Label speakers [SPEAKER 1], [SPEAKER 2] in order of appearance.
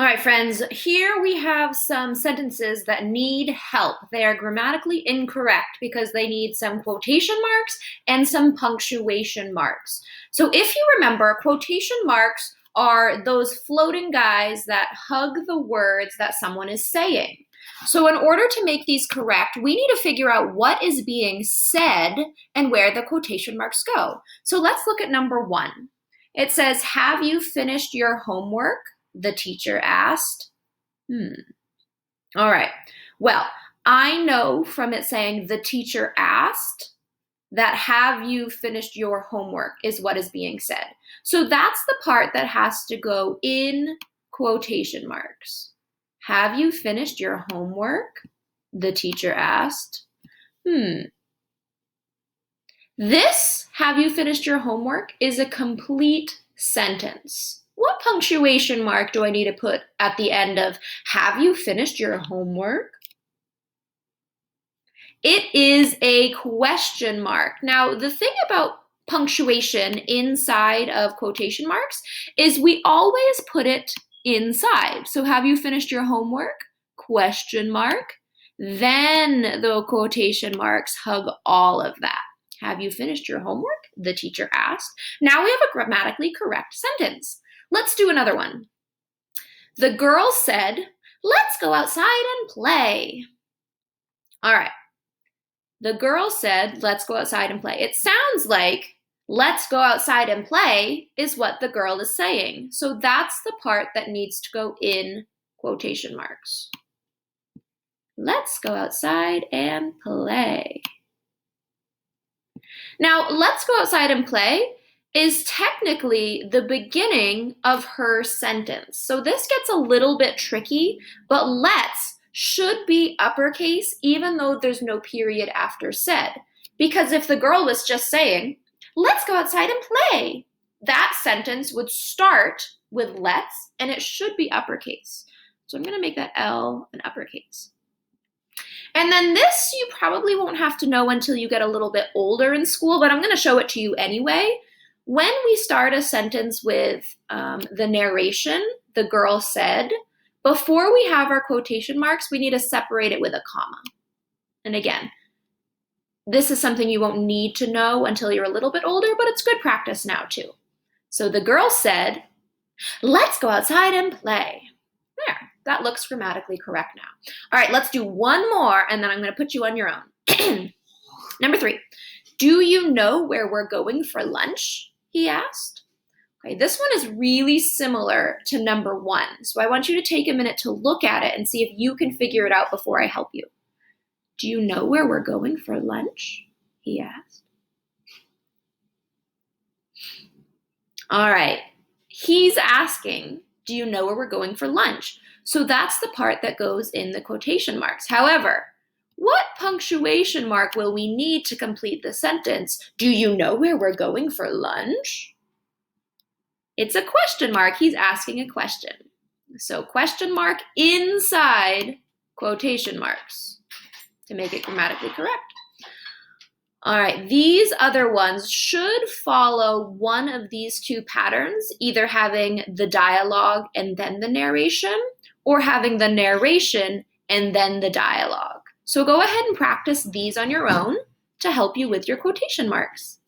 [SPEAKER 1] All right, friends, here we have some sentences that need help. They are grammatically incorrect because they need some quotation marks and some punctuation marks. So if you remember, quotation marks are those floating guys that hug the words that someone is saying. So in order to make these correct, we need to figure out what is being said and where the quotation marks go. So let's look at number 1. It says, "Have you finished your homework?" the teacher asked. All right. Well, I know from it saying the teacher asked that "have you finished your homework" is what is being said. So that's the part that has to go in quotation marks. Have you finished your homework? The teacher asked. This "have you finished your homework" is a complete sentence. What punctuation mark do I need to put at the end of "have you finished your homework"? It is a question mark. Now, the thing about punctuation inside of quotation marks is we always put it inside. So "have you finished your homework?" Question mark. Then the quotation marks hug all of that. Have you finished your homework? The teacher asked. Now we have a grammatically correct sentence. Let's do another one. The girl said, "Let's go outside and play." All right. The girl said, "Let's go outside and play." It sounds like "let's go outside and play" is what the girl is saying. So that's the part that needs to go in quotation marks. Let's go outside and play. Now, "let's go outside and play" is technically the beginning of her sentence. So this gets a little bit tricky, but "let's" should be uppercase even though there's no period after "said." Because if the girl was just saying, "Let's go outside and play," that sentence would start with "let's" and it should be uppercase. So I'm going to make that L an uppercase. And then this you probably won't have to know until you get a little bit older in school, but I'm going to show it to you anyway. When we start a sentence with the narration, "the girl said," before we have our quotation marks, we need to separate it with a comma. And again, this is something you won't need to know until you're a little bit older, but it's good practice now too. So the girl said, "Let's go outside and play." There, that looks grammatically correct now. All right, let's do one more, and then I'm going to put you on your own. Number 3, "Do you know where we're going for lunch?" he asked. Okay, this one is really similar to number 1. So I want you to take a minute to look at it and see if you can figure it out before I help you. "Do you know where we're going for lunch?" he asked. All right, he's asking, do you know where we're going for lunch? So that's the part that goes in the quotation marks. However, what punctuation mark will we need to complete the sentence? Do you know where we're going for lunch? It's a question mark. He's asking a question. So question mark inside quotation marks to make it grammatically correct. All right, these other ones should follow one of these two patterns, either having the dialogue and then the narration, or having the narration and then the dialogue. So go ahead and practice these on your own to help you with your quotation marks.